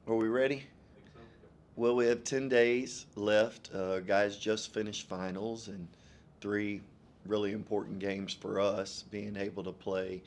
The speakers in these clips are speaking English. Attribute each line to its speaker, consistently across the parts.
Speaker 1: Are we ready?
Speaker 2: Think so? Yep.
Speaker 1: Well, we have 10 days left. Guys just finished finals and three really important games for us, being able to play,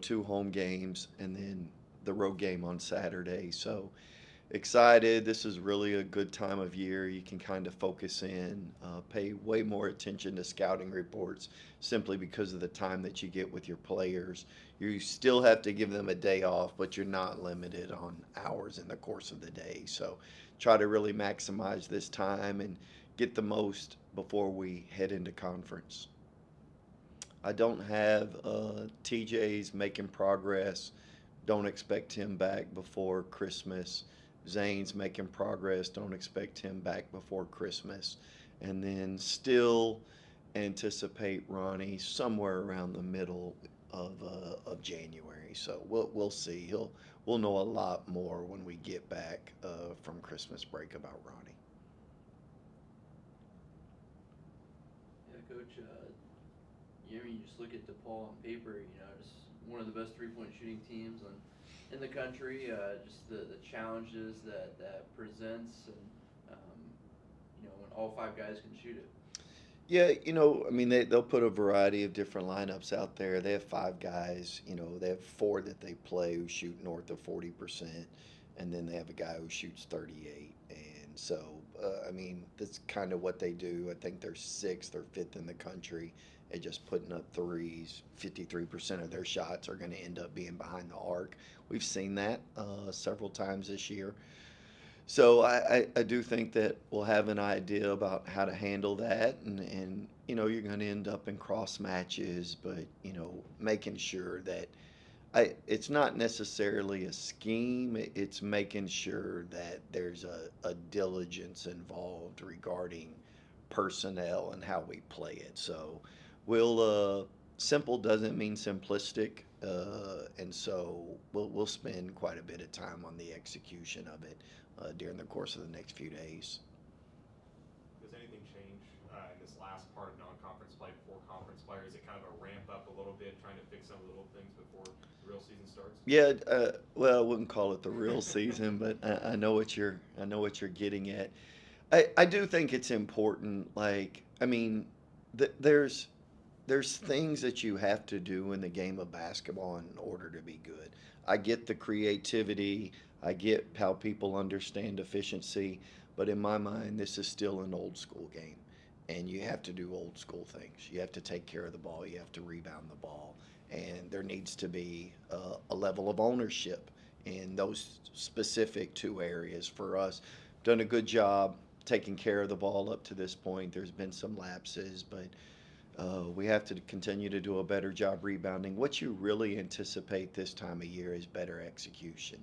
Speaker 1: two home games and then the road game on Saturday. So excited. This is really a good time of year. You can kind of focus in, pay way more attention to scouting reports simply because of the time that you get with your players. You still have to give them a day off, but you're not limited on hours in the course of the day. So try to really maximize this time and get the most before we head into conference. I don't have TJ's making progress. Don't expect him back before Christmas. Zane's making progress. Don't expect him back before Christmas. And then still anticipate Ronnie somewhere around the middle of January. So we'll see. We'll know a lot more when we get back from Christmas break about Ronnie.
Speaker 3: Yeah, Coach. You just look at DePaul on paper. Just one of the best three-point shooting teams in the country. Just the challenges that presents, and when all five guys can shoot it.
Speaker 1: Yeah, I mean, they'll put a variety of different lineups out there. They have five guys, they have four that they play who shoot north of 40%, and then they have a guy who shoots 38. And so, I mean, that's kind of what they do. I think they're sixth or fifth in the country at just putting up threes. 53% of their shots are going to end up being behind the arc. We've seen that several times this year. So I do think that we'll have an idea about how to handle that, and you're going to end up in cross matches, but making sure that it's not necessarily a scheme. It's making sure that there's a diligence involved regarding personnel and how we play it. So we'll simple doesn't mean simplistic, and so we'll spend quite a bit of time on the execution of it during the course of the next few days.
Speaker 2: Does anything change in this last part of non-conference play before conference play? Or is it kind of a ramp up a little bit, trying to fix some little things before the real season starts?
Speaker 1: Yeah, well, I wouldn't call it the real season, but I know what you're getting at. I do think it's important. Like, I mean, there's things that you have to do in the game of basketball in order to be good. I get the creativity, I get how people understand efficiency, but in my mind, this is still an old school game. And you have to do old school things. You have to take care of the ball, you have to rebound the ball, and there needs to be a level of ownership in those specific two areas for us. Done a good job taking care of the ball up to this point. There's been some lapses, but we have to continue to do a better job rebounding. What you really anticipate this time of year is better execution,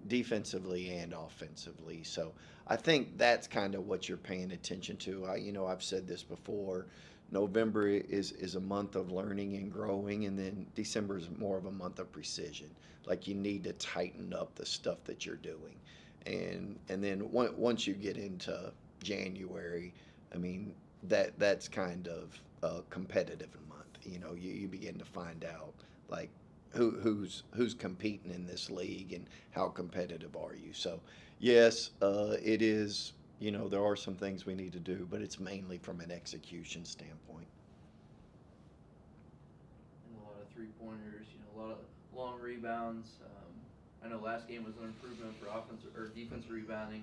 Speaker 1: defensively and offensively. So I think that's kind of what you're paying attention to. I've said this before. November is a month of learning and growing, and then December is more of a month of precision. Like you need to tighten up the stuff that you're doing, and then once you get into January, I mean that's kind of a competitive month. You begin to find out like who's competing in this league and how competitive are you. So yes, it is. There are some things we need to do, but it's mainly from an execution standpoint.
Speaker 3: And a lot of three-pointers. A lot of long rebounds. I know last game was an improvement for offense or defensive rebounding.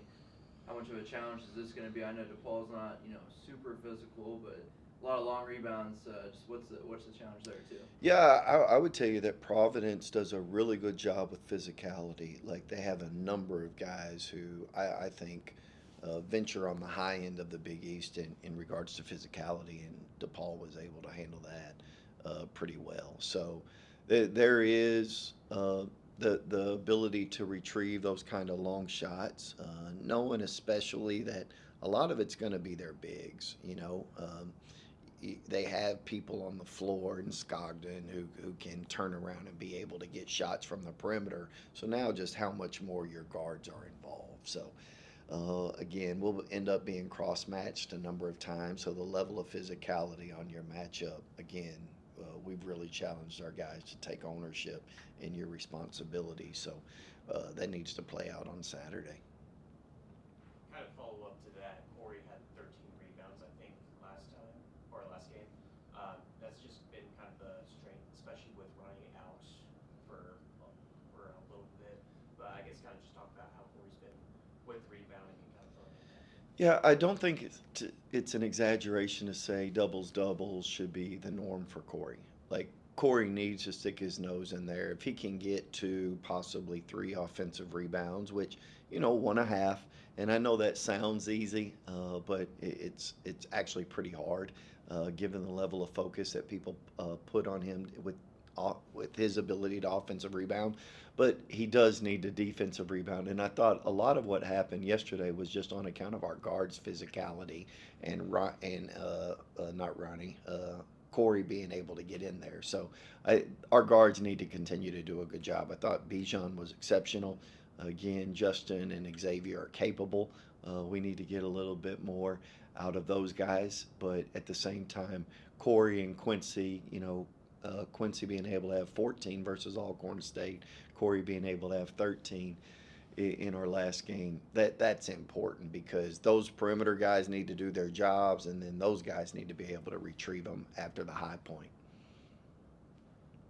Speaker 3: How much of a challenge is this going to be? I know DePaul's not super physical, but a lot of long rebounds. Just what's the challenge there too?
Speaker 1: Yeah, I would tell you that Providence does a really good job with physicality. Like they have a number of guys who I think venture on the high end of the Big East in regards to physicality, and DePaul was able to handle that pretty well. So there is the ability to retrieve those kind of long shots, knowing especially that a lot of it's going to be their bigs. They have people on the floor in Scogden who can turn around and be able to get shots from the perimeter. So now just how much more your guards are involved. So again, we'll end up being cross matched a number of times. So the level of physicality on your matchup, again, we've really challenged our guys to take ownership in your responsibility. So that needs to play out on Saturday.
Speaker 4: Kind of follow up to that, Corey had 13 rebounds, I think, last time, or last game. That's just been kind of the strength, especially with running out for a little bit. But I guess kind of just talk about how Corey's been with rebounding and kind of throwing in that.
Speaker 1: Yeah, I don't think it's an exaggeration to say doubles doubles should be the norm for Corey. Like Corey needs to stick his nose in there. If he can get to possibly 3 offensive rebounds, which 1.5, and I know that sounds easy, but it's actually pretty hard, given the level of focus that people put on him with his ability to offensive rebound. But he does need a defensive rebound, and I thought a lot of what happened yesterday was just on account of our guards' physicality and not Ronnie. Corey being able to get in there. So our guards need to continue to do a good job. I thought Bijan was exceptional. Again, Justin and Xavier are capable. We need to get a little bit more out of those guys. But at the same time, Corey and Quincy, Quincy being able to have 14 versus Alcorn State, Corey being able to have 13 in our last game, that's important because those perimeter guys need to do their jobs, and then those guys need to be able to retrieve them after the high point.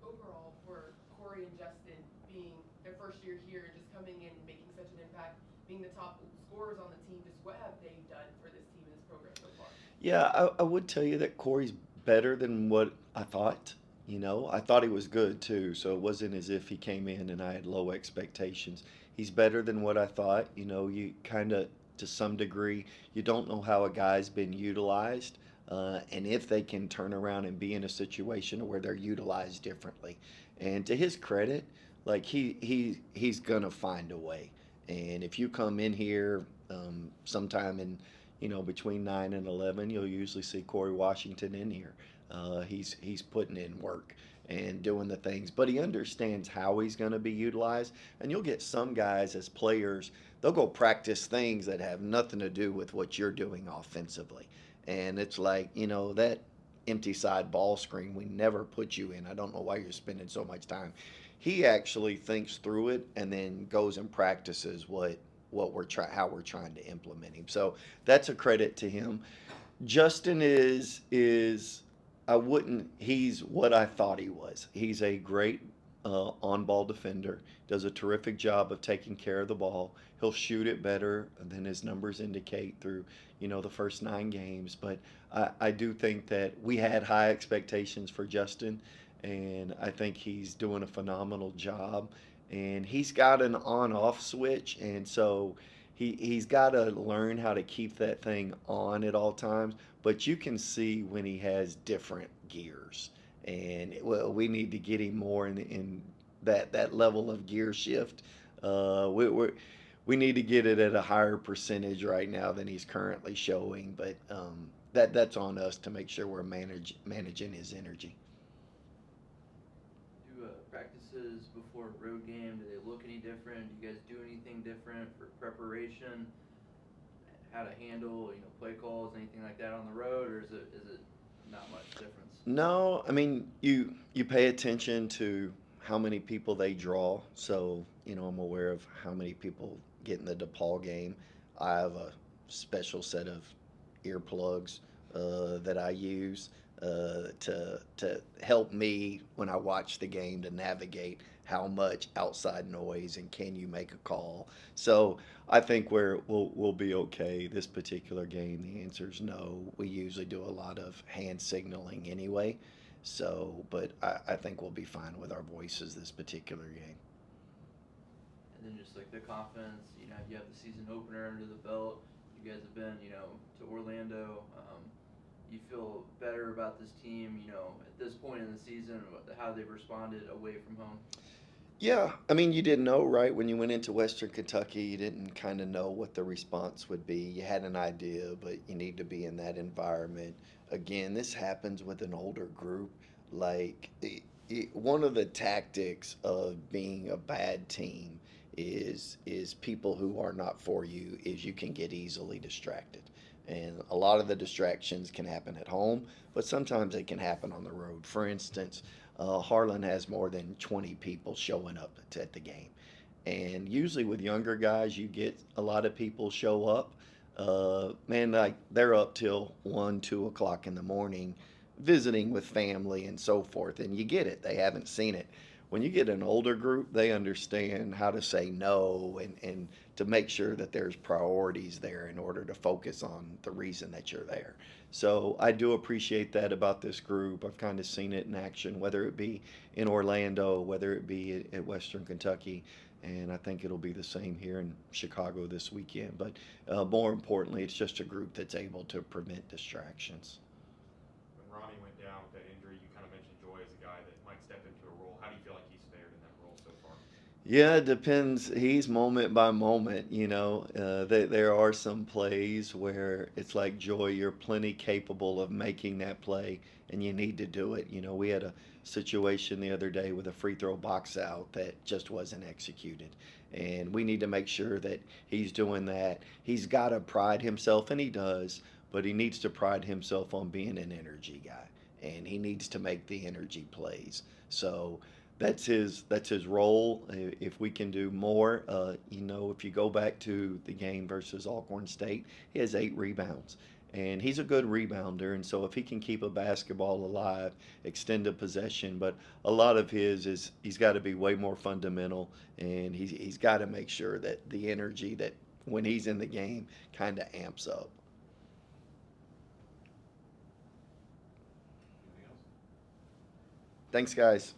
Speaker 5: Overall, for Corey and Justin being their first year here and just coming in and making such an impact, being the top scorers on the team, just what have they done for this team and this program so far?
Speaker 1: Yeah, I would tell you that Corey's better than what I thought. I thought he was good too, so it wasn't as if he came in and I had low expectations. He's better than what I thought. You kind of, to some degree, you don't know how a guy's been utilized, and if they can turn around and be in a situation where they're utilized differently. And to his credit, like he's gonna find a way. And if you come in here sometime in between 9 and 11, you'll usually see Corey Washington in here. He's putting in work and doing the things, but he understands how he's going to be utilized. And you'll get some guys as players, they'll go practice things that have nothing to do with what you're doing offensively. And it's like, that empty side ball screen, we never put you in. I don't know why you're spending so much time. He actually thinks through it and then goes and practices how we're trying to implement him. So that's a credit to him. Justin is he's what I thought he was. He's a great on-ball defender, does a terrific job of taking care of the ball. He'll shoot it better than his numbers indicate through, the first 9 games. But I do think that we had high expectations for Justin, and I think he's doing a phenomenal job. And he's got an on-off switch, and so he's got to learn how to keep that thing on at all times. But you can see when he has different gears, and we need to get him more in that level of gear shift. We need to get it at a higher percentage right now than he's currently showing. But that's on us to make sure we're managing his energy.
Speaker 3: Do practices before a road game, do they look any different? Do you guys do anything different for preparation? How to handle, play calls, anything like that on the road, or is it not much difference?
Speaker 1: No, I mean you pay attention to how many people they draw. So I'm aware of how many people get in the DePaul game. I have a special set of earplugs that I use to help me when I watch the game to navigate how much outside noise and can you make a call. So I think we'll be okay this particular game. The answer is no. We usually do a lot of hand signaling anyway. So, but I think we'll be fine with our voices this particular game.
Speaker 3: And then just like the confidence, you have the season opener under the belt. You guys have been, to Orlando. You feel better about this team, at this point in the season, how they've responded away from home?
Speaker 1: Yeah, I mean, you didn't know, right? When you went into Western Kentucky, you didn't kind of know what the response would be. You had an idea, but you need to be in that environment. Again, this happens with an older group. Like, one of the tactics of being a bad team is people who are not for you is you can get easily distracted. And a lot of the distractions can happen at home, but sometimes they can happen on the road. For instance, Harlan has more than 20 people showing up at the game. And usually with younger guys, you get a lot of people show up. Man, like they're up till 1, 2 o'clock in the morning visiting with family and so forth. And you get it, they haven't seen it. When you get an older group, they understand how to say no and to make sure that there's priorities there in order to focus on the reason that you're there. So I do appreciate that about this group. I've kind of seen it in action, whether it be in Orlando, whether it be at Western Kentucky, and I think it'll be the same here in Chicago this weekend. But more importantly, it's just a group that's able to prevent distractions.
Speaker 2: When Ronnie went down with that injury, you kind of mentioned Joy as a guy that might step into a role. How do you feel like he's fared in that role so far?
Speaker 1: Yeah, it depends. He's moment by moment, there are some plays where it's like, Joy, you're plenty capable of making that play and you need to do it. We had a situation the other day with a free throw box out that just wasn't executed. And we need to make sure that he's doing that. He's got to pride himself, and he does, but he needs to pride himself on being an energy guy. And he needs to make the energy plays. So that's his role. If we can do more, if you go back to the game versus Alcorn State, he has 8 rebounds, and he's a good rebounder. And so if he can keep a basketball alive, extend a possession, but a lot of his is he's got to be way more fundamental, and he's got to make sure that the energy that when he's in the game kind of amps up.
Speaker 2: Anything else?
Speaker 1: Thanks, guys.